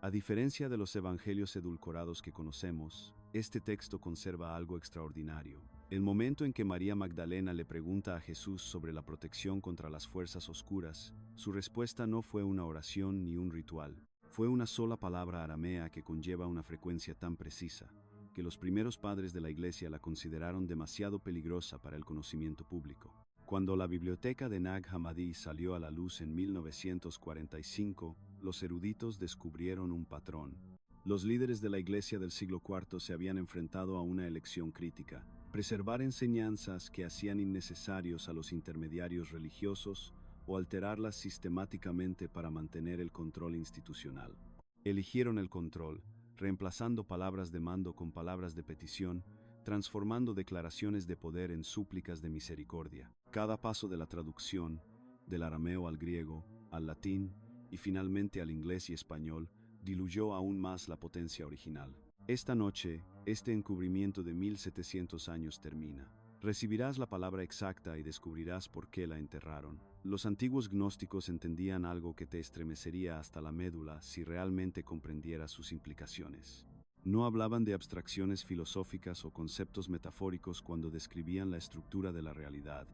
A diferencia de los evangelios edulcorados que conocemos, este texto conserva algo extraordinario. El momento en que María Magdalena le pregunta a Jesús sobre la protección contra las fuerzas oscuras, su respuesta no fue una oración ni un ritual. Fue una sola palabra aramea que conlleva una frecuencia tan precisa, que los primeros padres de la Iglesia la consideraron demasiado peligrosa para el conocimiento público. Cuando la biblioteca de Nag Hammadi salió a la luz en 1945, los eruditos descubrieron un patrón. Los líderes de la Iglesia del siglo IV se habían enfrentado a una elección crítica: preservar enseñanzas que hacían innecesarios a los intermediarios religiosos o alterarlas sistemáticamente para mantener el control institucional. Eligieron el control, reemplazando palabras de mando con palabras de petición, transformando declaraciones de poder en súplicas de misericordia. Cada paso de la traducción, del arameo al griego, al latín y finalmente al inglés y español, diluyó aún más la potencia original. Esta noche, este encubrimiento de 1700 años termina. Recibirás la palabra exacta y descubrirás por qué la enterraron. Los antiguos gnósticos entendían algo que te estremecería hasta la médula si realmente comprendieras sus implicaciones. No hablaban de abstracciones filosóficas o conceptos metafóricos cuando describían la estructura de la realidad.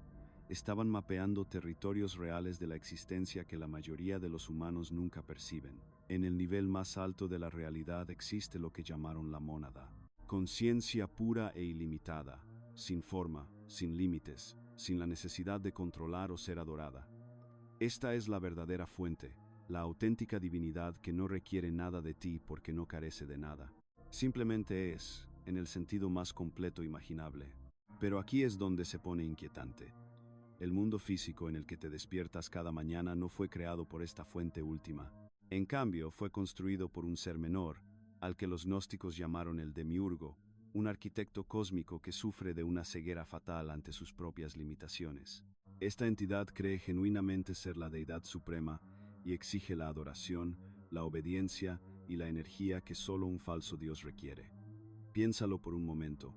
Estaban mapeando territorios reales de la existencia que la mayoría de los humanos nunca perciben. En el nivel más alto de la realidad existe lo que llamaron la mónada. Conciencia pura e ilimitada, sin forma, sin límites, sin la necesidad de controlar o ser adorada. Esta es la verdadera fuente, la auténtica divinidad que no requiere nada de ti porque no carece de nada. Simplemente es, en el sentido más completo imaginable. Pero aquí es donde se pone inquietante. El mundo físico en el que te despiertas cada mañana no fue creado por esta fuente última. En cambio, fue construido por un ser menor, al que los gnósticos llamaron el demiurgo, un arquitecto cósmico que sufre de una ceguera fatal ante sus propias limitaciones. Esta entidad cree genuinamente ser la deidad suprema y exige la adoración, la obediencia y la energía que solo un falso Dios requiere. Piénsalo por un momento.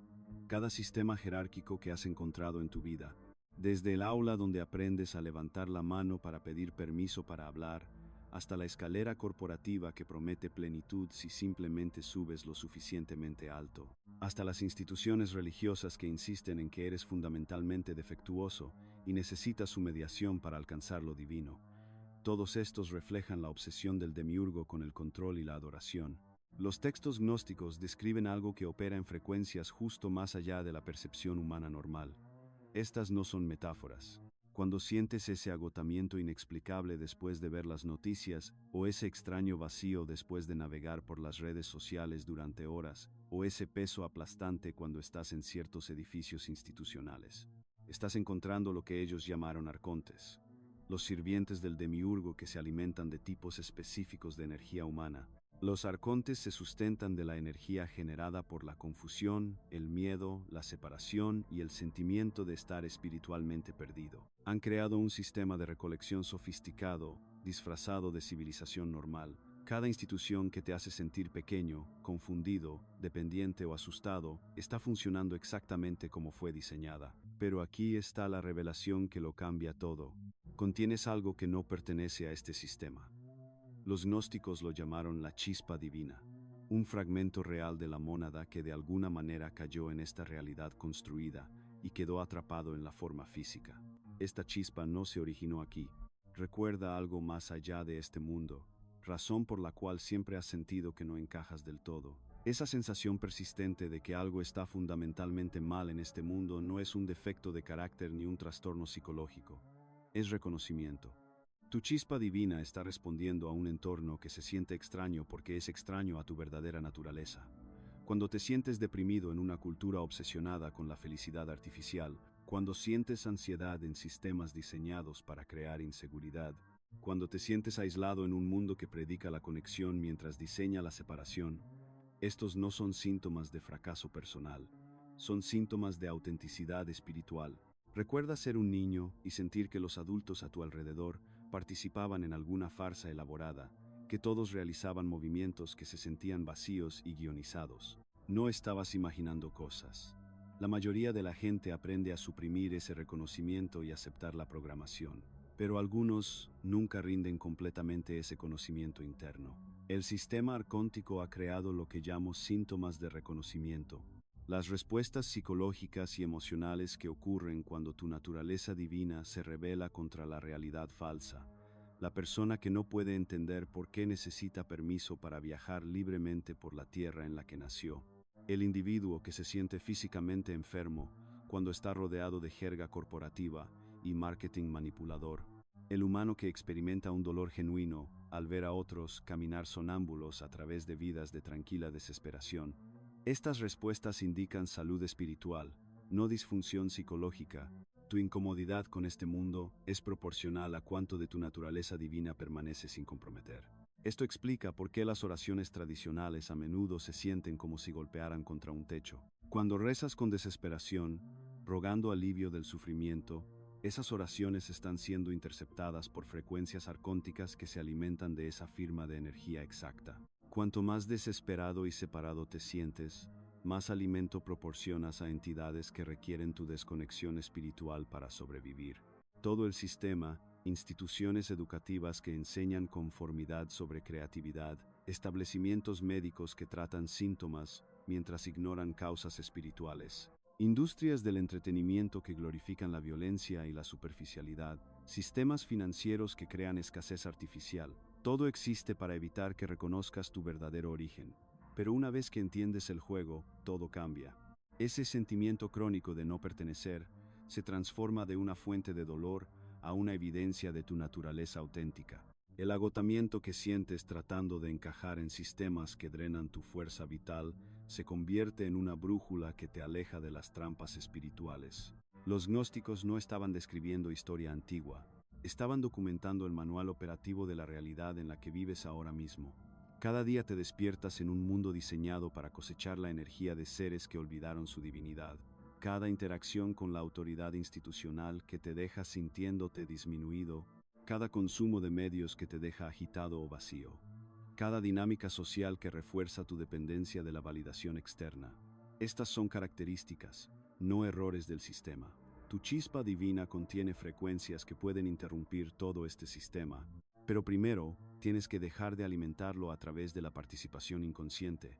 Cada sistema jerárquico que has encontrado en tu vida, desde el aula donde aprendes a levantar la mano para pedir permiso para hablar, hasta la escalera corporativa que promete plenitud si simplemente subes lo suficientemente alto, hasta las instituciones religiosas que insisten en que eres fundamentalmente defectuoso y necesitas su mediación para alcanzar lo divino. Todos estos reflejan la obsesión del demiurgo con el control y la adoración. Los textos gnósticos describen algo que opera en frecuencias justo más allá de la percepción humana normal. Estas no son metáforas. Cuando sientes ese agotamiento inexplicable después de ver las noticias, o ese extraño vacío después de navegar por las redes sociales durante horas, o ese peso aplastante cuando estás en ciertos edificios institucionales, estás encontrando lo que ellos llamaron arcontes, los sirvientes del demiurgo que se alimentan de tipos específicos de energía humana. Los arcontes se sustentan de la energía generada por la confusión, el miedo, la separación y el sentimiento de estar espiritualmente perdido. Han creado un sistema de recolección sofisticado, disfrazado de civilización normal. Cada institución que te hace sentir pequeño, confundido, dependiente o asustado, está funcionando exactamente como fue diseñada. Pero aquí está la revelación que lo cambia todo. Contienes algo que no pertenece a este sistema. Los gnósticos lo llamaron la chispa divina, un fragmento real de la mónada que de alguna manera cayó en esta realidad construida y quedó atrapado en la forma física. Esta chispa no se originó aquí, recuerda algo más allá de este mundo, razón por la cual siempre has sentido que no encajas del todo. Esa sensación persistente de que algo está fundamentalmente mal en este mundo no es un defecto de carácter ni un trastorno psicológico, es reconocimiento. Tu chispa divina está respondiendo a un entorno que se siente extraño porque es extraño a tu verdadera naturaleza. Cuando te sientes deprimido en una cultura obsesionada con la felicidad artificial, cuando sientes ansiedad en sistemas diseñados para crear inseguridad, cuando te sientes aislado en un mundo que predica la conexión mientras diseña la separación, estos no son síntomas de fracaso personal, son síntomas de autenticidad espiritual. Recuerda ser un niño y sentir que los adultos a tu alrededor participaban en alguna farsa elaborada, que todos realizaban movimientos que se sentían vacíos y guionizados. No estabas imaginando cosas. La mayoría de la gente aprende a suprimir ese reconocimiento y aceptar la programación, pero algunos nunca rinden completamente ese conocimiento interno. El sistema arcóntico ha creado lo que llamo síntomas de reconocimiento. Las respuestas psicológicas y emocionales que ocurren cuando tu naturaleza divina se rebela contra la realidad falsa. La persona que no puede entender por qué necesita permiso para viajar libremente por la tierra en la que nació. El individuo que se siente físicamente enfermo cuando está rodeado de jerga corporativa y marketing manipulador. El humano que experimenta un dolor genuino al ver a otros caminar sonámbulos a través de vidas de tranquila desesperación. Estas respuestas indican salud espiritual, no disfunción psicológica. Tu incomodidad con este mundo es proporcional a cuánto de tu naturaleza divina permanece sin comprometer. Esto explica por qué las oraciones tradicionales a menudo se sienten como si golpearan contra un techo. Cuando rezas con desesperación, rogando alivio del sufrimiento, esas oraciones están siendo interceptadas por frecuencias arcónticas que se alimentan de esa firma de energía exacta. Cuanto más desesperado y separado te sientes, más alimento proporcionas a entidades que requieren tu desconexión espiritual para sobrevivir. Todo el sistema, instituciones educativas que enseñan conformidad sobre creatividad, establecimientos médicos que tratan síntomas mientras ignoran causas espirituales, industrias del entretenimiento que glorifican la violencia y la superficialidad, sistemas financieros que crean escasez artificial. Todo existe para evitar que reconozcas tu verdadero origen. Pero una vez que entiendes el juego, todo cambia. Ese sentimiento crónico de no pertenecer se transforma de una fuente de dolor a una evidencia de tu naturaleza auténtica. El agotamiento que sientes tratando de encajar en sistemas que drenan tu fuerza vital se convierte en una brújula que te aleja de las trampas espirituales. Los gnósticos no estaban describiendo historia antigua, estaban documentando el manual operativo de la realidad en la que vives ahora mismo. Cada día te despiertas en un mundo diseñado para cosechar la energía de seres que olvidaron su divinidad. Cada interacción con la autoridad institucional que te deja sintiéndote disminuido, cada consumo de medios que te deja agitado o vacío, cada dinámica social que refuerza tu dependencia de la validación externa. Estas son características, no errores del sistema. Tu chispa divina contiene frecuencias que pueden interrumpir todo este sistema, pero primero tienes que dejar de alimentarlo a través de la participación inconsciente.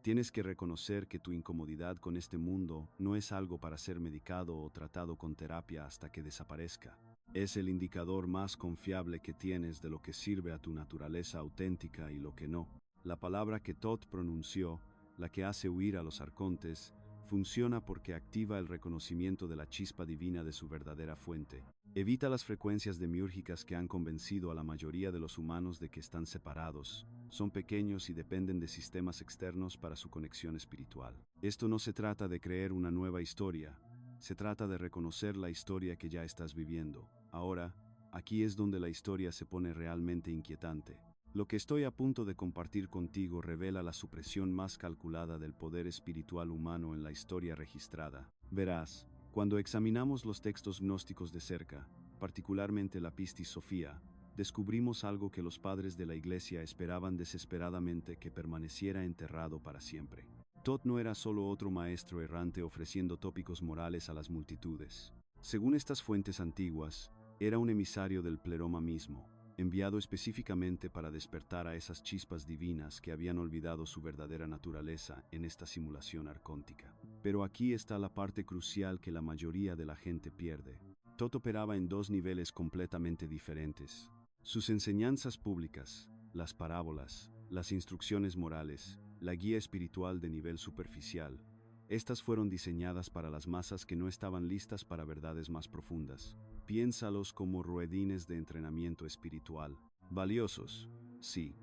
Tienes que reconocer que tu incomodidad con este mundo no es algo para ser medicado o tratado con terapia hasta que desaparezca. Es el indicador más confiable que tienes de lo que sirve a tu naturaleza auténtica y lo que no. La palabra que Thoth pronunció, la que hace huir a los arcontes, funciona porque activa el reconocimiento de la chispa divina de su verdadera fuente. Evita las frecuencias demiúrgicas que han convencido a la mayoría de los humanos de que están separados. Son pequeños y dependen de sistemas externos para su conexión espiritual. Esto no se trata de creer una nueva historia, se trata de reconocer la historia que ya estás viviendo. Ahora, aquí es donde la historia se pone realmente inquietante. Lo que estoy a punto de compartir contigo revela la supresión más calculada del poder espiritual humano en la historia registrada. Verás, cuando examinamos los textos gnósticos de cerca, particularmente la Pistis Sophia, descubrimos algo que los padres de la Iglesia esperaban desesperadamente que permaneciera enterrado para siempre. Thoth no era solo otro maestro errante ofreciendo tópicos morales a las multitudes. Según estas fuentes antiguas, era un emisario del pleroma mismo, enviado específicamente para despertar a esas chispas divinas que habían olvidado su verdadera naturaleza en esta simulación arcóntica. Pero aquí está la parte crucial que la mayoría de la gente pierde. Thoth operaba en dos niveles completamente diferentes. Sus enseñanzas públicas, las parábolas, las instrucciones morales, la guía espiritual de nivel superficial, estas fueron diseñadas para las masas que no estaban listas para verdades más profundas. Piénsalos como ruedines de entrenamiento espiritual. Valiosos, sí,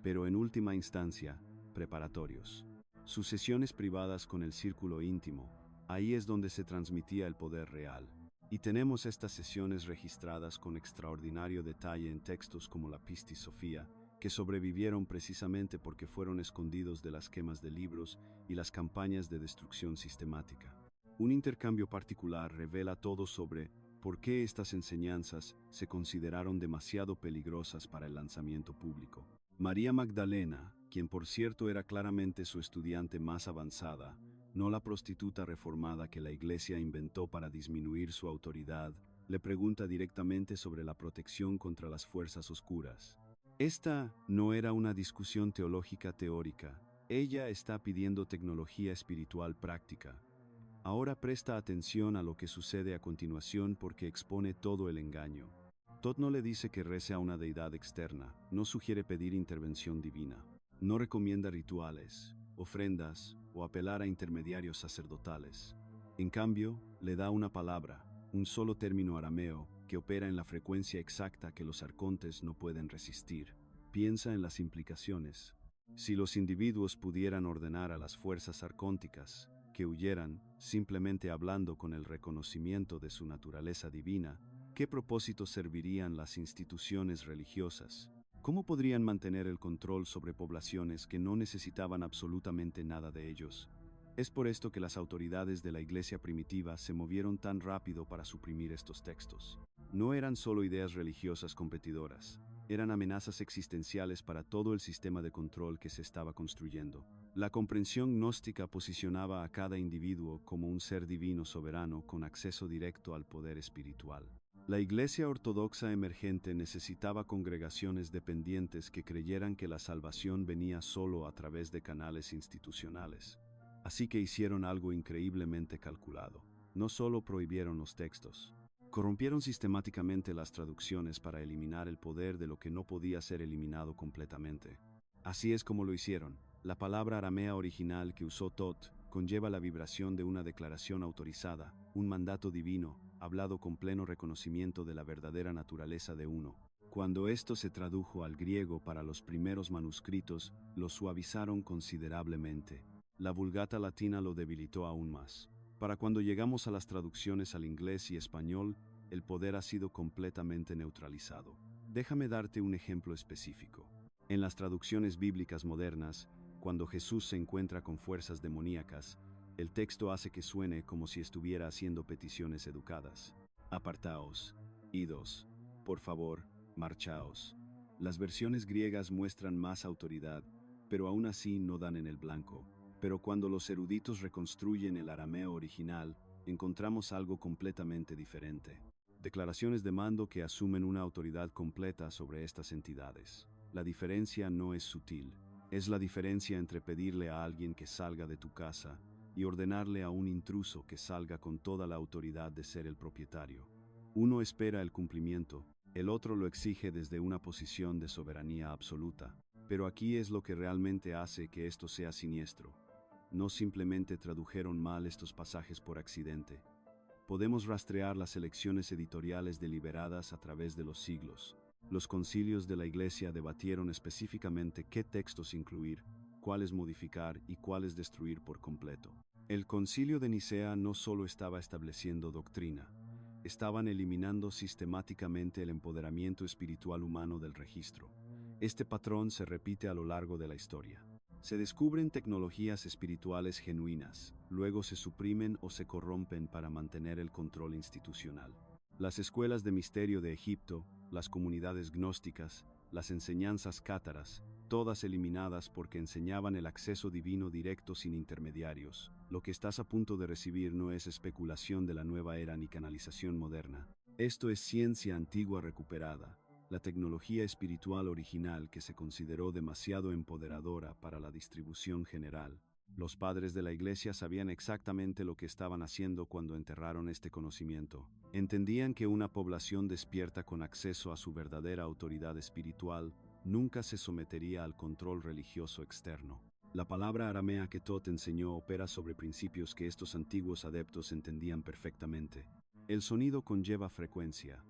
pero en última instancia, preparatorios. Sus sesiones privadas con el círculo íntimo, ahí es donde se transmitía el poder real. Y tenemos estas sesiones registradas con extraordinario detalle en textos como la Pistis Sophia, que sobrevivieron precisamente porque fueron escondidos de las quemas de libros y las campañas de destrucción sistemática. Un intercambio particular revela todo sobre por qué estas enseñanzas se consideraron demasiado peligrosas para el lanzamiento público. María Magdalena, quien por cierto era claramente su estudiante más avanzada, no la prostituta reformada que la Iglesia inventó para disminuir su autoridad, le pregunta directamente sobre la protección contra las fuerzas oscuras. Esta no era una discusión teológica teórica. Ella está pidiendo tecnología espiritual práctica. Ahora presta atención a lo que sucede a continuación porque expone todo el engaño. Todd no le dice que rece a una deidad externa, no sugiere pedir intervención divina, no recomienda rituales, ofrendas o apelar a intermediarios sacerdotales. En cambio, le da una palabra, un solo término arameo, que opera en la frecuencia exacta que los arcontes no pueden resistir. Piensa en las implicaciones. Si los individuos pudieran ordenar a las fuerzas arcónticas que huyeran, simplemente hablando con el reconocimiento de su naturaleza divina, ¿qué propósito servirían las instituciones religiosas? ¿Cómo podrían mantener el control sobre poblaciones que no necesitaban absolutamente nada de ellos? Es por esto que las autoridades de la Iglesia primitiva se movieron tan rápido para suprimir estos textos. No eran solo ideas religiosas competidoras, eran amenazas existenciales para todo el sistema de control que se estaba construyendo. La comprensión gnóstica posicionaba a cada individuo como un ser divino soberano con acceso directo al poder espiritual. La Iglesia ortodoxa emergente necesitaba congregaciones dependientes que creyeran que la salvación venía solo a través de canales institucionales. Así que hicieron algo increíblemente calculado. No solo prohibieron los textos, corrompieron sistemáticamente las traducciones para eliminar el poder de lo que no podía ser eliminado completamente. Así es como lo hicieron. La palabra aramea original que usó Todd conlleva la vibración de una declaración autorizada, un mandato divino, hablado con pleno reconocimiento de la verdadera naturaleza de uno. Cuando esto se tradujo al griego para los primeros manuscritos, lo suavizaron considerablemente. La Vulgata latina lo debilitó aún más. Para cuando llegamos a las traducciones al inglés y español, el poder ha sido completamente neutralizado. Déjame darte un ejemplo específico. En las traducciones bíblicas modernas, cuando Jesús se encuentra con fuerzas demoníacas, el texto hace que suene como si estuviera haciendo peticiones educadas. Apartaos, idos, por favor, marchaos. Las versiones griegas muestran más autoridad, pero aún así no dan en el blanco. Pero cuando los eruditos reconstruyen el arameo original, encontramos algo completamente diferente. Declaraciones de mando que asumen una autoridad completa sobre estas entidades. La diferencia no es sutil. Es la diferencia entre pedirle a alguien que salga de tu casa y ordenarle a un intruso que salga con toda la autoridad de ser el propietario. Uno espera el cumplimiento, el otro lo exige desde una posición de soberanía absoluta. Pero aquí es lo que realmente hace que esto sea siniestro. No simplemente tradujeron mal estos pasajes por accidente. Podemos rastrear las elecciones editoriales deliberadas a través de los siglos. Los concilios de la Iglesia debatieron específicamente qué textos incluir, cuáles modificar y cuáles destruir por completo. El concilio de Nicea no solo estaba estableciendo doctrina, estaban eliminando sistemáticamente el empoderamiento espiritual humano del registro. Este patrón se repite a lo largo de la historia. Se descubren tecnologías espirituales genuinas, luego se suprimen o se corrompen para mantener el control institucional. Las escuelas de misterio de Egipto, las comunidades gnósticas, las enseñanzas cátaras, todas eliminadas porque enseñaban el acceso divino directo sin intermediarios. Lo que estás a punto de recibir no es especulación de la nueva era ni canalización moderna. Esto es ciencia antigua recuperada. La tecnología espiritual original que se consideró demasiado empoderadora para la distribución general. Los padres de la Iglesia sabían exactamente lo que estaban haciendo cuando enterraron este conocimiento. Entendían que una población despierta con acceso a su verdadera autoridad espiritual nunca se sometería al control religioso externo. La palabra aramea que Todd enseñó opera sobre principios que estos antiguos adeptos entendían perfectamente. El sonido conlleva frecuencia.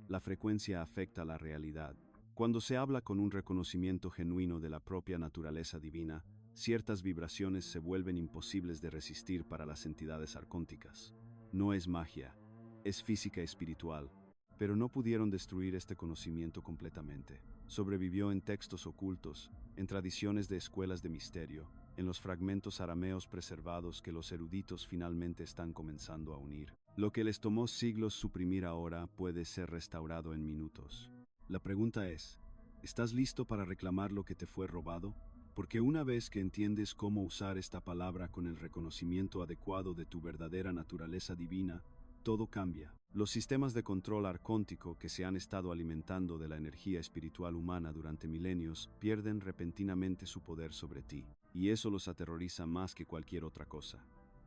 La frecuencia afecta la realidad. Cuando se habla con un reconocimiento genuino de la propia naturaleza divina, ciertas vibraciones se vuelven imposibles de resistir para las entidades arcónticas. No es magia, es física espiritual, pero no pudieron destruir este conocimiento completamente. Sobrevivió en textos ocultos, en tradiciones de escuelas de misterio, en los fragmentos arameos preservados que los eruditos finalmente están comenzando a unir. Lo que les tomó siglos suprimir ahora puede ser restaurado en minutos. La pregunta es, ¿estás listo para reclamar lo que te fue robado? Porque una vez que entiendes cómo usar esta palabra con el reconocimiento adecuado de tu verdadera naturaleza divina, todo cambia. Los sistemas de control arcóntico que se han estado alimentando de la energía espiritual humana durante milenios pierden repentinamente su poder sobre ti, y eso los aterroriza más que cualquier otra cosa.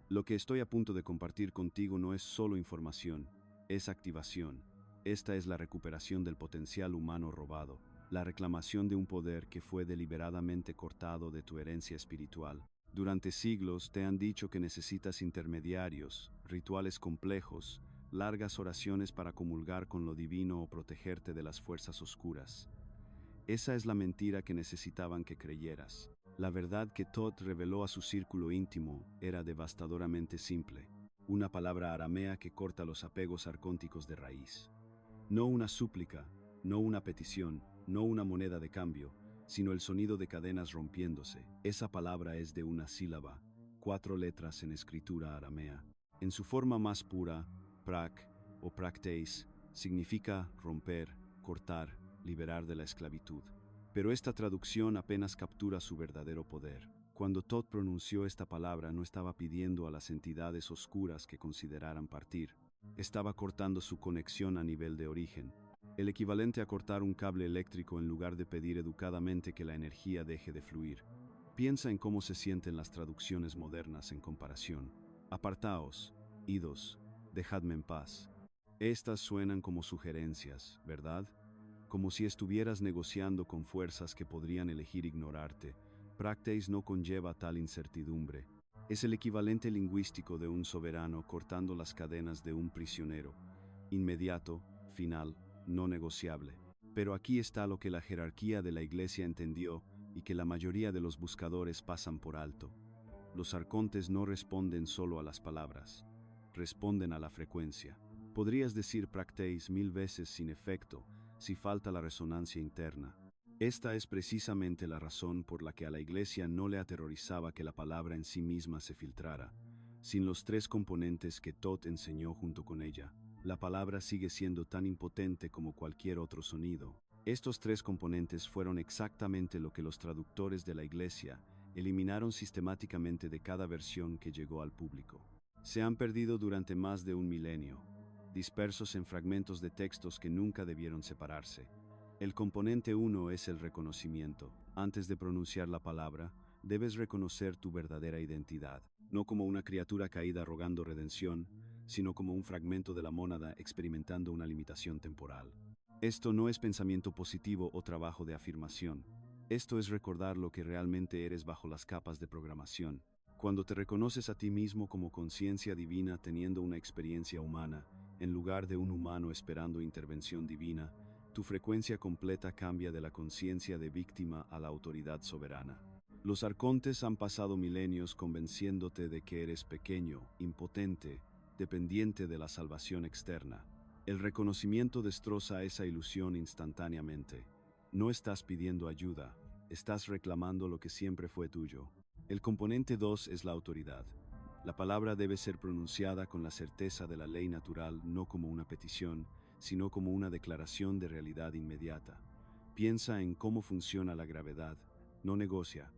Lo que estoy a punto de compartir contigo no es solo información, es activación. Esta es la recuperación del potencial humano robado, la reclamación de un poder que fue deliberadamente cortado de tu herencia espiritual. Durante siglos te han dicho que necesitas intermediarios, rituales complejos, largas oraciones para comulgar con lo divino o protegerte de las fuerzas oscuras. Esa es la mentira que necesitaban que creyeras. La verdad que Thoth reveló a su círculo íntimo era devastadoramente simple, una palabra aramea que corta los apegos arcónticos de raíz. No una súplica, no una petición, no una moneda de cambio, sino el sonido de cadenas rompiéndose. Esa palabra es de una sílaba, 4 letras en escritura aramea. En su forma más pura, prak o prakteis significa romper, cortar, liberar de la esclavitud. Pero esta traducción apenas captura su verdadero poder. Cuando Thoth pronunció esta palabra no estaba pidiendo a las entidades oscuras que consideraran partir. Estaba cortando su conexión a nivel de origen, el equivalente a cortar un cable eléctrico en lugar de pedir educadamente que la energía deje de fluir. Piensa en cómo se sienten las traducciones modernas en comparación. Apartaos, idos, dejadme en paz. Estas suenan como sugerencias, ¿verdad? Como si estuvieras negociando con fuerzas que podrían elegir ignorarte. Prakteis no conlleva tal incertidumbre. Es el equivalente lingüístico de un soberano cortando las cadenas de un prisionero. Inmediato, final, no negociable. Pero aquí está lo que la jerarquía de la Iglesia entendió y que la mayoría de los buscadores pasan por alto. Los arcontes no responden solo a las palabras, responden a la frecuencia. Podrías decir prakteis 1000 veces sin efecto, si falta la resonancia interna. Esta es precisamente la razón por la que a la Iglesia no le aterrorizaba que la palabra en sí misma se filtrara. Sin los 3 componentes que Thoth enseñó junto con ella, la palabra sigue siendo tan impotente como cualquier otro sonido. Estos 3 componentes fueron exactamente lo que los traductores de la Iglesia eliminaron sistemáticamente de cada versión que llegó al público. Se han perdido durante más de un milenio, dispersos en fragmentos de textos que nunca debieron separarse. El componente 1 es el reconocimiento. Antes de pronunciar la palabra, debes reconocer tu verdadera identidad, no como una criatura caída rogando redención, sino como un fragmento de la mónada experimentando una limitación temporal. Esto no es pensamiento positivo o trabajo de afirmación. Esto es recordar lo que realmente eres bajo las capas de programación. Cuando te reconoces a ti mismo como conciencia divina teniendo una experiencia humana, en lugar de un humano esperando intervención divina, tu frecuencia completa cambia de la conciencia de víctima a la autoridad soberana. Los arcontes han pasado milenios convenciéndote de que eres pequeño, impotente, dependiente de la salvación externa. El reconocimiento destroza esa ilusión instantáneamente. No estás pidiendo ayuda, estás reclamando lo que siempre fue tuyo. El componente 2 es la autoridad. La palabra debe ser pronunciada con la certeza de la ley natural, no como una petición, sino como una declaración de realidad inmediata. Piensa en cómo funciona la gravedad, no negocia,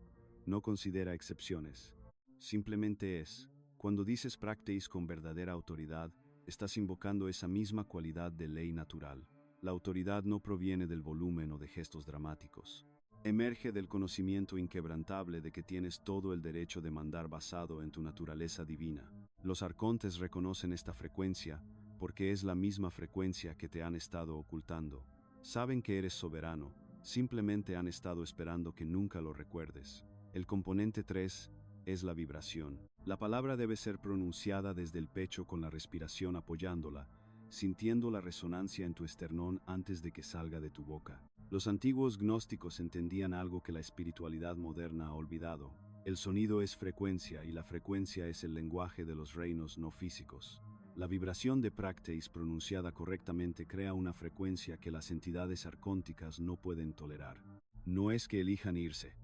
no considera excepciones. Simplemente es. Cuando dices prakteis con verdadera autoridad, estás invocando esa misma cualidad de ley natural. La autoridad no proviene del volumen o de gestos dramáticos. Emerge del conocimiento inquebrantable de que tienes todo el derecho de mandar basado en tu naturaleza divina. Los arcontes reconocen esta frecuencia porque es la misma frecuencia que te han estado ocultando. Saben que eres soberano, simplemente han estado esperando que nunca lo recuerdes. El componente 3 es la vibración. La palabra debe ser pronunciada desde el pecho con la respiración apoyándola, sintiendo la resonancia en tu esternón antes de que salga de tu boca. Los antiguos gnósticos entendían algo que la espiritualidad moderna ha olvidado. El sonido es frecuencia y la frecuencia es el lenguaje de los reinos no físicos. La vibración de prakteis pronunciada correctamente crea una frecuencia que las entidades arcónticas no pueden tolerar. No es que elijan irse,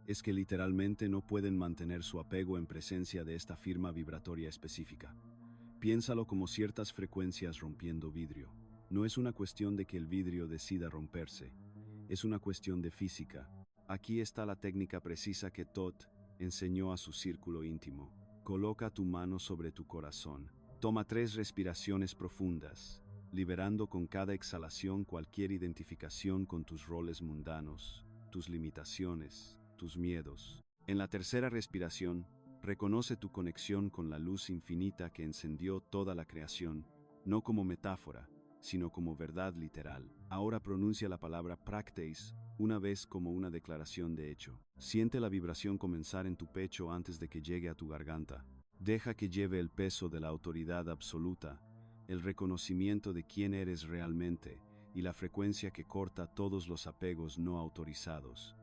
es que literalmente no pueden mantener su apego en presencia de esta firma vibratoria específica. Piénsalo como ciertas frecuencias rompiendo vidrio. No es una cuestión de que el vidrio decida romperse, es una cuestión de física. Aquí está la técnica precisa que Thoth enseñó a su círculo íntimo. Coloca tu mano sobre tu corazón. Toma 3 respiraciones profundas, liberando con cada exhalación cualquier identificación con tus roles mundanos, tus limitaciones, tus miedos. En la tercera respiración, reconoce tu conexión con la luz infinita que encendió toda la creación, no como metáfora, sino como verdad literal. Ahora pronuncia la palabra practeis una vez como una declaración de hecho. Siente la vibración comenzar en tu pecho antes de que llegue a tu garganta. Deja que lleve el peso de la autoridad absoluta, el reconocimiento de quién eres realmente y la frecuencia que corta todos los apegos no autorizados.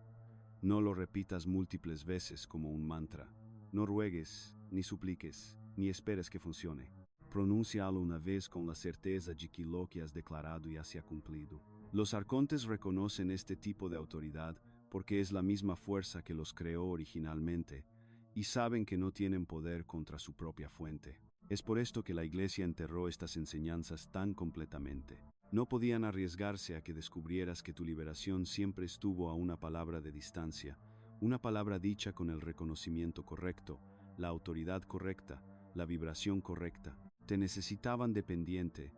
No lo repitas múltiples veces como un mantra. No ruegues, ni supliques, ni esperes que funcione. Pronúncialo una vez con la certeza de que lo que has declarado ya se ha cumplido. Los arcontes reconocen este tipo de autoridad porque es la misma fuerza que los creó originalmente y saben que no tienen poder contra su propia fuente. Es por esto que la Iglesia enterró estas enseñanzas tan completamente. No podían arriesgarse a que descubrieras que tu liberación siempre estuvo a una palabra de distancia, una palabra dicha con el reconocimiento correcto, la autoridad correcta, la vibración correcta. Te necesitaban dependiente,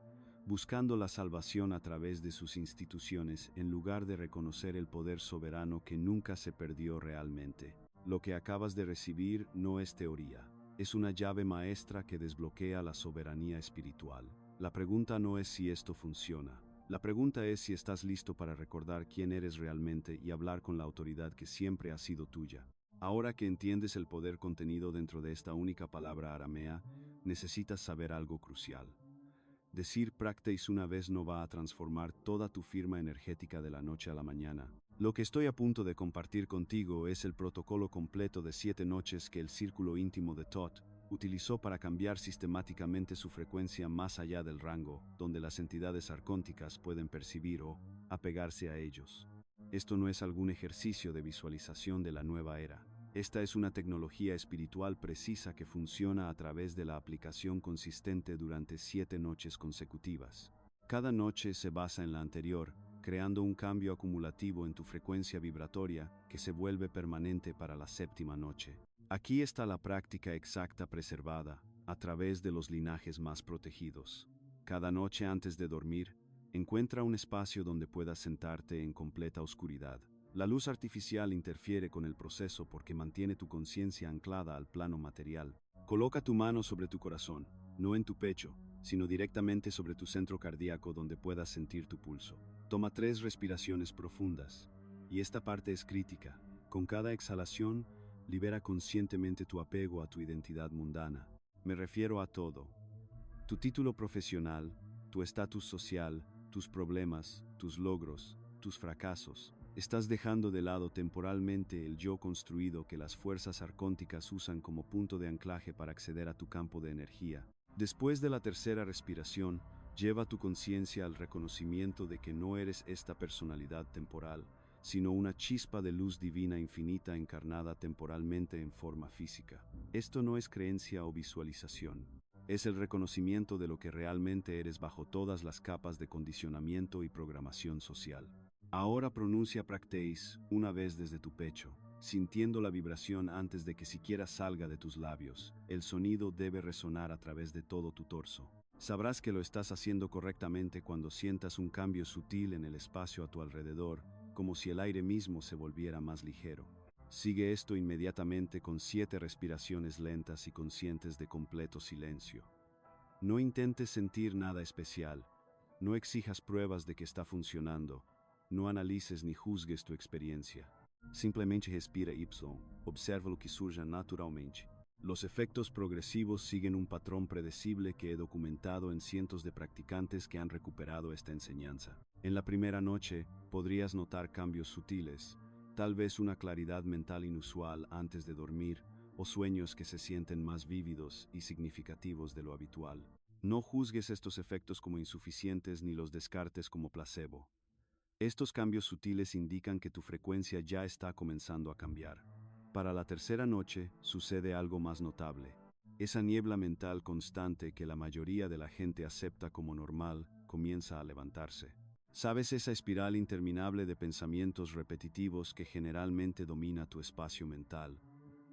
buscando la salvación a través de sus instituciones en lugar de reconocer el poder soberano que nunca se perdió realmente. Lo que acabas de recibir no es teoría, es una llave maestra que desbloquea la soberanía espiritual. La pregunta no es si esto funciona. La pregunta es si estás listo para recordar quién eres realmente y hablar con la autoridad que siempre ha sido tuya. Ahora que entiendes el poder contenido dentro de esta única palabra aramea, necesitas saber algo crucial. Decir practeis una vez no va a transformar toda tu firma energética de la noche a la mañana. Lo que estoy a punto de compartir contigo es el protocolo completo de 7 noches que el círculo íntimo de Thoth utilizó para cambiar sistemáticamente su frecuencia más allá del rango, donde las entidades arcónticas pueden percibir o apegarse a ellos. Esto no es algún ejercicio de visualización de la nueva era. Esta es una tecnología espiritual precisa que funciona a través de la aplicación consistente durante 7 noches consecutivas. Cada noche se basa en la anterior, creando un cambio acumulativo en tu frecuencia vibratoria que se vuelve permanente para la 7ª noche. Aquí está la práctica exacta preservada, a través de los linajes más protegidos. Cada noche antes de dormir, encuentra un espacio donde puedas sentarte en completa oscuridad. La luz artificial interfiere con el proceso porque mantiene tu conciencia anclada al plano material. Coloca tu mano sobre tu corazón, no en tu pecho, sino directamente sobre tu centro cardíaco donde puedas sentir tu pulso. Toma 3 respiraciones profundas. Y esta parte es crítica. Con cada exhalación, libera conscientemente tu apego a tu identidad mundana. Me refiero a todo. Tu título profesional, tu estatus social, tus problemas, tus logros, tus fracasos. Estás dejando de lado temporalmente el yo construido que las fuerzas arcónticas usan como punto de anclaje para acceder a tu campo de energía. Después de la tercera respiración, lleva tu conciencia al reconocimiento de que no eres esta personalidad temporal, sino una chispa de luz divina infinita encarnada temporalmente en forma física. Esto no es creencia o visualización. Es el reconocimiento de lo que realmente eres bajo todas las capas de condicionamiento y programación social. Ahora pronuncia practeis una vez desde tu pecho, sintiendo la vibración antes de que siquiera salga de tus labios. El sonido debe resonar a través de todo tu torso. Sabrás que lo estás haciendo correctamente cuando sientas un cambio sutil en el espacio a tu alrededor, como si el aire mismo se volviera más ligero. Sigue esto inmediatamente con 7 respiraciones lentas y conscientes de completo silencio. No intentes sentir nada especial. No exijas pruebas de que está funcionando. No analices ni juzgues tu experiencia. Simplemente respira ipso, observa lo que surja naturalmente. Los efectos progresivos siguen un patrón predecible que he documentado en cientos de practicantes que han recuperado esta enseñanza. En la primera noche, podrías notar cambios sutiles, tal vez una claridad mental inusual antes de dormir, o sueños que se sienten más vívidos y significativos de lo habitual. No juzgues estos efectos como insuficientes ni los descartes como placebo. Estos cambios sutiles indican que tu frecuencia ya está comenzando a cambiar. Para la tercera noche, sucede algo más notable. Esa niebla mental constante que la mayoría de la gente acepta como normal, comienza a levantarse. ¿Sabes esa espiral interminable de pensamientos repetitivos que generalmente domina tu espacio mental?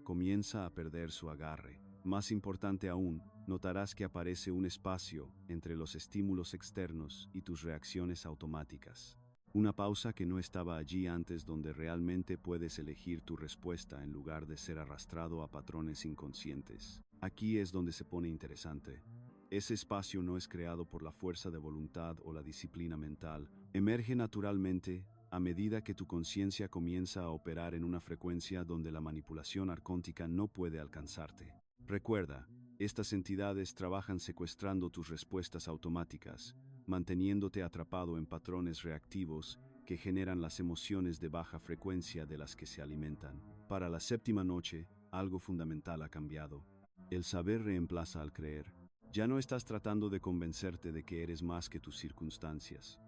Comienza a perder su agarre. Más importante aún, notarás que aparece un espacio entre los estímulos externos y tus reacciones automáticas. Una pausa que no estaba allí antes, donde realmente puedes elegir tu respuesta en lugar de ser arrastrado a patrones inconscientes. Aquí es donde se pone interesante. Ese espacio no es creado por la fuerza de voluntad o la disciplina mental. Emerge naturalmente a medida que tu conciencia comienza a operar en una frecuencia donde la manipulación arcóntica no puede alcanzarte. Recuerda, estas entidades trabajan secuestrando tus respuestas automáticas, manteniéndote atrapado en patrones reactivos que generan las emociones de baja frecuencia de las que se alimentan. Para la séptima noche, algo fundamental ha cambiado. El saber reemplaza al creer. Ya no estás tratando de convencerte de que eres más que tus circunstancias.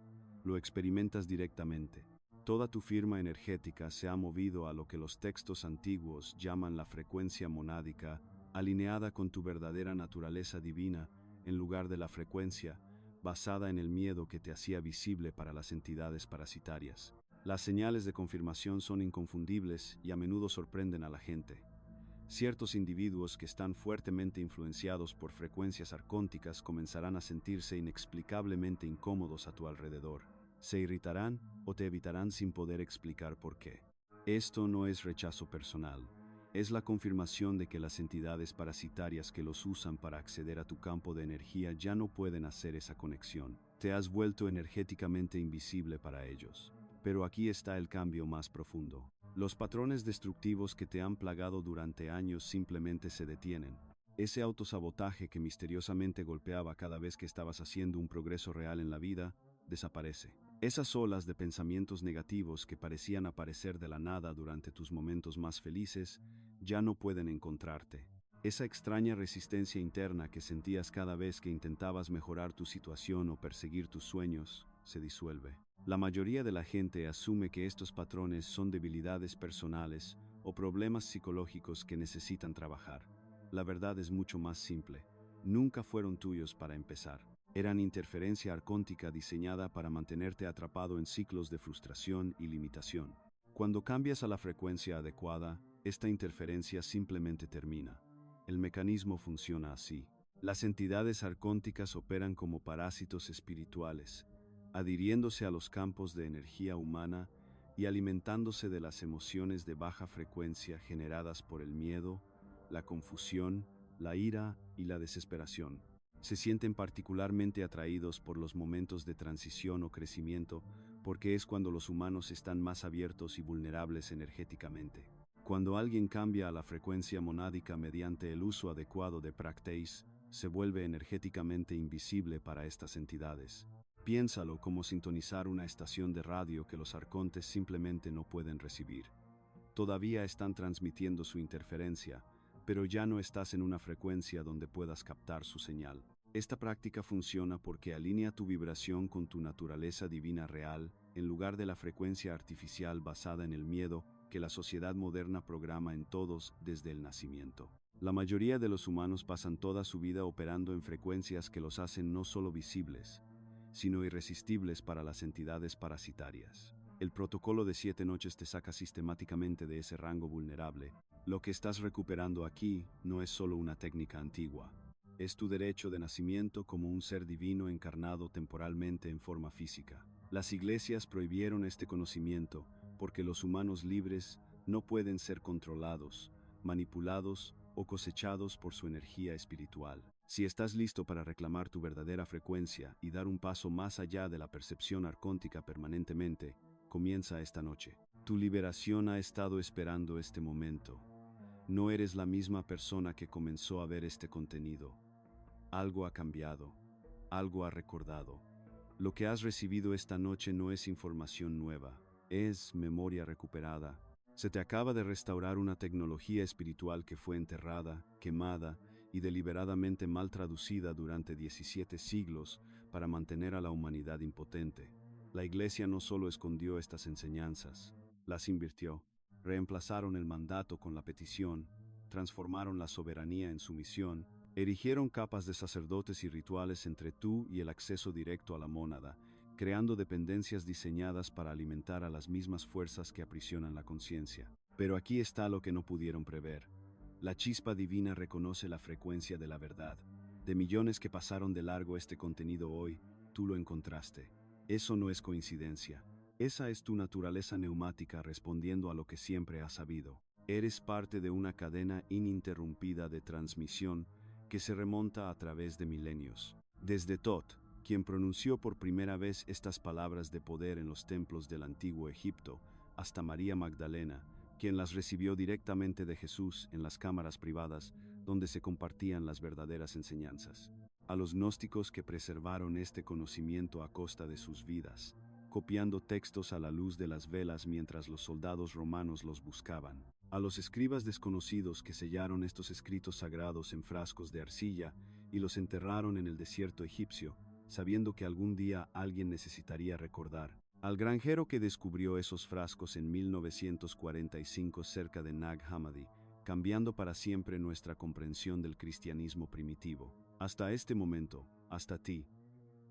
Lo experimentas directamente. Toda tu firma energética se ha movido a lo que los textos antiguos llaman la frecuencia monádica, alineada con tu verdadera naturaleza divina, en lugar de la frecuencia basada en el miedo que te hacía visible para las entidades parasitarias. Las señales de confirmación son inconfundibles y a menudo sorprenden a la gente. Ciertos individuos que están fuertemente influenciados por frecuencias arcónticas comenzarán a sentirse inexplicablemente incómodos a tu alrededor. Se irritarán o te evitarán sin poder explicar por qué. Esto no es rechazo personal. Es la confirmación de que las entidades parasitarias que los usan para acceder a tu campo de energía ya no pueden hacer esa conexión. Te has vuelto energéticamente invisible para ellos. Pero aquí está el cambio más profundo. Los patrones destructivos que te han plagado durante años simplemente se detienen. Ese autosabotaje que misteriosamente golpeaba cada vez que estabas haciendo un progreso real en la vida, desaparece. Esas olas de pensamientos negativos que parecían aparecer de la nada durante tus momentos más felices, ya no pueden encontrarte. Esa extraña resistencia interna que sentías cada vez que intentabas mejorar tu situación o perseguir tus sueños, se disuelve. La mayoría de la gente asume que estos patrones son debilidades personales o problemas psicológicos que necesitan trabajar. La verdad es mucho más simple. Nunca fueron tuyos para empezar. Eran interferencia arcóntica diseñada para mantenerte atrapado en ciclos de frustración y limitación. Cuando cambias a la frecuencia adecuada, esta interferencia simplemente termina. El mecanismo funciona así. Las entidades arcónticas operan como parásitos espirituales, adhiriéndose a los campos de energía humana y alimentándose de las emociones de baja frecuencia generadas por el miedo, la confusión, la ira y la desesperación. Se sienten particularmente atraídos por los momentos de transición o crecimiento, porque es cuando los humanos están más abiertos y vulnerables energéticamente. Cuando alguien cambia a la frecuencia monádica mediante el uso adecuado de Practice, se vuelve energéticamente invisible para estas entidades. Piénsalo como sintonizar una estación de radio que los arcontes simplemente no pueden recibir. Todavía están transmitiendo su interferencia, pero ya no estás en una frecuencia donde puedas captar su señal. Esta práctica funciona porque alinea tu vibración con tu naturaleza divina real, en lugar de la frecuencia artificial basada en el miedo que la sociedad moderna programa en todos desde el nacimiento. La mayoría de los humanos pasan toda su vida operando en frecuencias que los hacen no solo visibles, sino irresistibles para las entidades parasitarias. El protocolo de 7 noches te saca sistemáticamente de ese rango vulnerable. Lo que estás recuperando aquí no es solo una técnica antigua. Es tu derecho de nacimiento como un ser divino encarnado temporalmente en forma física. Las iglesias prohibieron este conocimiento porque los humanos libres no pueden ser controlados, manipulados o cosechados por su energía espiritual. Si estás listo para reclamar tu verdadera frecuencia y dar un paso más allá de la percepción arcóntica permanentemente, comienza esta noche. Tu liberación ha estado esperando este momento. No eres la misma persona que comenzó a ver este contenido. Algo ha cambiado, algo ha recordado. Lo que has recibido esta noche no es información nueva, es memoria recuperada. Se te acaba de restaurar una tecnología espiritual que fue enterrada, quemada y deliberadamente mal traducida durante 17 siglos para mantener a la humanidad impotente. La Iglesia no solo escondió estas enseñanzas, las invirtió. Reemplazaron el mandato con la petición, transformaron la soberanía en sumisión, erigieron capas de sacerdotes y rituales entre tú y el acceso directo a la mónada, creando dependencias diseñadas para alimentar a las mismas fuerzas que aprisionan la conciencia. Pero aquí está lo que no pudieron prever. La chispa divina reconoce la frecuencia de la verdad. De millones que pasaron de largo este contenido hoy, tú lo encontraste. Eso no es coincidencia. Esa es tu naturaleza neumática respondiendo a lo que siempre has sabido. Eres parte de una cadena ininterrumpida de transmisión que se remonta a través de milenios. Desde Tot, quien pronunció por primera vez estas palabras de poder en los templos del antiguo Egipto, hasta María Magdalena, quien las recibió directamente de Jesús en las cámaras privadas donde se compartían las verdaderas enseñanzas. A los gnósticos que preservaron este conocimiento a costa de sus vidas, copiando textos a la luz de las velas mientras los soldados romanos los buscaban. A los escribas desconocidos que sellaron estos escritos sagrados en frascos de arcilla y los enterraron en el desierto egipcio, sabiendo que algún día alguien necesitaría recordar. Al granjero que descubrió esos frascos en 1945 cerca de Nag Hammadi, cambiando para siempre nuestra comprensión del cristianismo primitivo. Hasta este momento, hasta ti,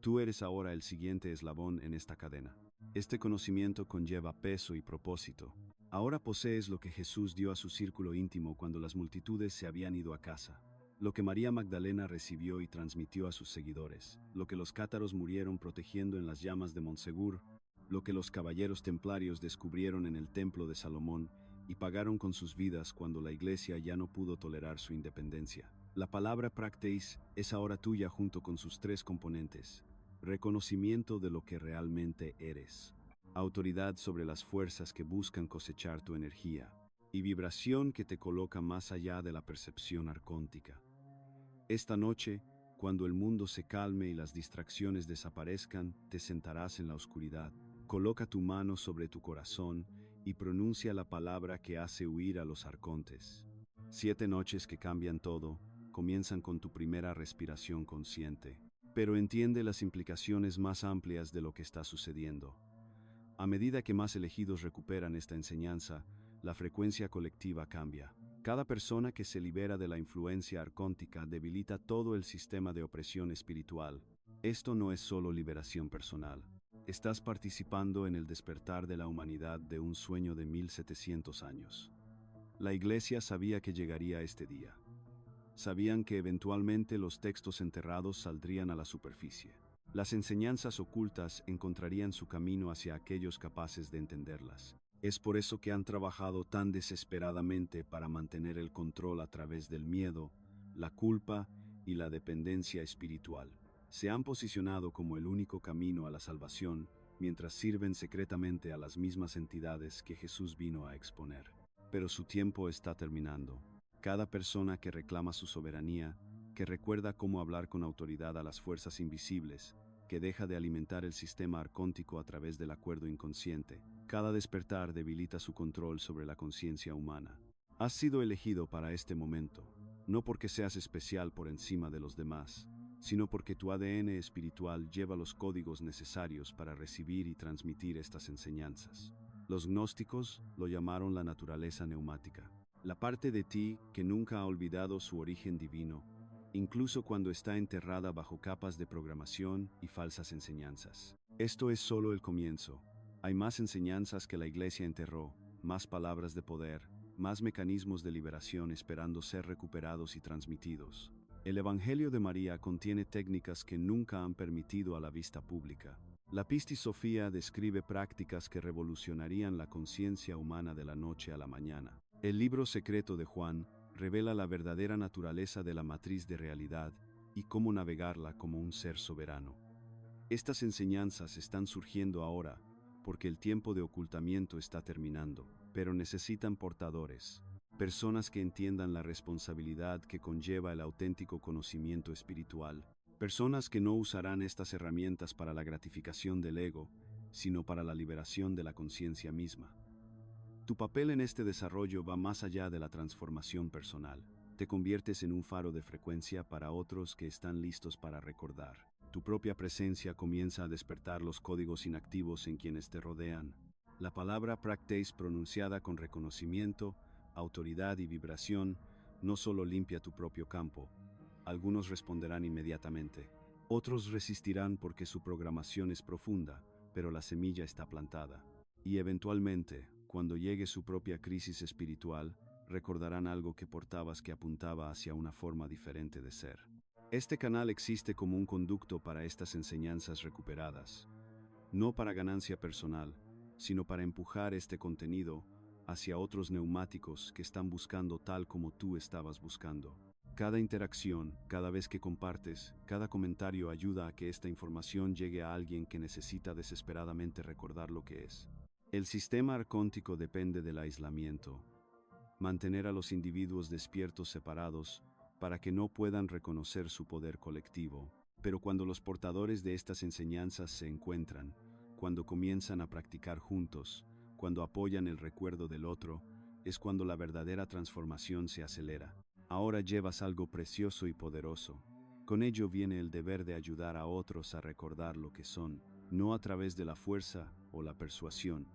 tú eres ahora el siguiente eslabón en esta cadena. Este conocimiento conlleva peso y propósito. Ahora posees lo que Jesús dio a su círculo íntimo cuando las multitudes se habían ido a casa. Lo que María Magdalena recibió y transmitió a sus seguidores. Lo que los cátaros murieron protegiendo en las llamas de Montsegur. Lo que los caballeros templarios descubrieron en el templo de Salomón y pagaron con sus vidas cuando la iglesia ya no pudo tolerar su independencia. La palabra practeis es ahora tuya junto con sus tres componentes. Reconocimiento de lo que realmente eres. Autoridad sobre las fuerzas que buscan cosechar tu energía. Y vibración que te coloca más allá de la percepción arcóntica. Esta noche, cuando el mundo se calme y las distracciones desaparezcan, te sentarás en la oscuridad. Coloca tu mano sobre tu corazón y pronuncia la palabra que hace huir a los arcontes. 7 noches que cambian todo, comienzan con tu primera respiración consciente, pero entiende las implicaciones más amplias de lo que está sucediendo. A medida que más elegidos recuperan esta enseñanza, la frecuencia colectiva cambia. Cada persona que se libera de la influencia arcóntica debilita todo el sistema de opresión espiritual. Esto no es solo liberación personal. Estás participando en el despertar de la humanidad de un sueño de 1700 años. La Iglesia sabía que llegaría este día. Sabían que eventualmente los textos enterrados saldrían a la superficie. Las enseñanzas ocultas encontrarían su camino hacia aquellos capaces de entenderlas. Es por eso que han trabajado tan desesperadamente para mantener el control a través del miedo, la culpa y la dependencia espiritual. Se han posicionado como el único camino a la salvación, mientras sirven secretamente a las mismas entidades que Jesús vino a exponer. Pero su tiempo está terminando. Cada persona que reclama su soberanía, que recuerda cómo hablar con autoridad a las fuerzas invisibles, que deja de alimentar el sistema arcóntico a través del acuerdo inconsciente, cada despertar debilita su control sobre la conciencia humana. Has sido elegido para este momento, no porque seas especial por encima de los demás, sino porque tu ADN espiritual lleva los códigos necesarios para recibir y transmitir estas enseñanzas. Los gnósticos lo llamaron la naturaleza neumática, la parte de ti que nunca ha olvidado su origen divino, incluso cuando está enterrada bajo capas de programación y falsas enseñanzas. Esto es solo el comienzo. Hay más enseñanzas que la Iglesia enterró, más palabras de poder, más mecanismos de liberación esperando ser recuperados y transmitidos. El Evangelio de María contiene técnicas que nunca han permitido a la vista pública. La Pistis Sophia describe prácticas que revolucionarían la conciencia humana de la noche a la mañana. El libro secreto de Juan revela la verdadera naturaleza de la matriz de realidad y cómo navegarla como un ser soberano. Estas enseñanzas están surgiendo ahora porque el tiempo de ocultamiento está terminando, pero necesitan portadores, personas que entiendan la responsabilidad que conlleva el auténtico conocimiento espiritual, personas que no usarán estas herramientas para la gratificación del ego, sino para la liberación de la conciencia misma. Tu papel en este desarrollo va más allá de la transformación personal. Te conviertes en un faro de frecuencia para otros que están listos para recordar. Tu propia presencia comienza a despertar los códigos inactivos en quienes te rodean. La palabra practice pronunciada con reconocimiento, autoridad y vibración no solo limpia tu propio campo. Algunos responderán inmediatamente. Otros resistirán porque su programación es profunda, pero la semilla está plantada. Y eventualmente, cuando llegue su propia crisis espiritual, recordarán algo que portabas que apuntaba hacia una forma diferente de ser. Este canal existe como un conducto para estas enseñanzas recuperadas, no para ganancia personal, sino para empujar este contenido hacia otros neumáticos que están buscando tal como tú estabas buscando. Cada interacción, cada vez que compartes, cada comentario ayuda a que esta información llegue a alguien que necesita desesperadamente recordar lo que es. El sistema arcóntico depende del aislamiento. Mantener a los individuos despiertos separados para que no puedan reconocer su poder colectivo. Pero cuando los portadores de estas enseñanzas se encuentran, cuando comienzan a practicar juntos, cuando apoyan el recuerdo del otro, es cuando la verdadera transformación se acelera. Ahora llevas algo precioso y poderoso. Con ello viene el deber de ayudar a otros a recordar lo que son, no a través de la fuerza o la persuasión,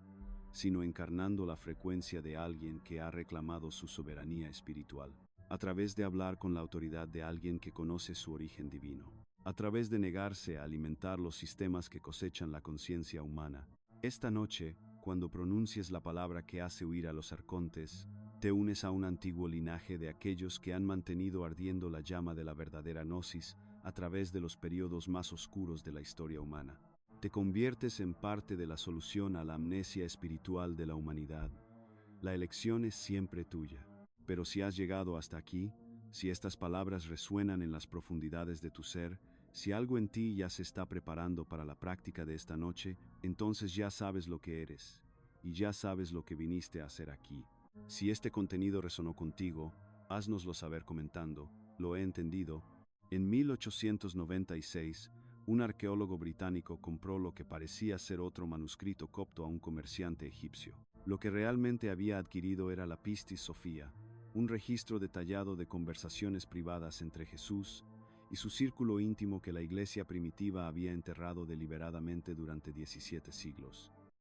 sino encarnando la frecuencia de alguien que ha reclamado su soberanía espiritual, a través de hablar con la autoridad de alguien que conoce su origen divino, a través de negarse a alimentar los sistemas que cosechan la conciencia humana. Esta noche, cuando pronuncies la palabra que hace huir a los arcontes, te unes a un antiguo linaje de aquellos que han mantenido ardiendo la llama de la verdadera gnosis a través de los periodos más oscuros de la historia humana. Te conviertes en parte de la solución a la amnesia espiritual de la humanidad. La elección es siempre tuya. Pero si has llegado hasta aquí, si estas palabras resuenan en las profundidades de tu ser, si algo en ti ya se está preparando para la práctica de esta noche, entonces ya sabes lo que eres, y ya sabes lo que viniste a hacer aquí. Si este contenido resonó contigo, háznoslo saber comentando. Lo he entendido. En 1896, un arqueólogo británico compró lo que parecía ser otro manuscrito copto a un comerciante egipcio. Lo que realmente había adquirido era la Pistis Sophia, un registro detallado de conversaciones privadas entre Jesús y su círculo íntimo que la iglesia primitiva había enterrado deliberadamente durante 17 siglos.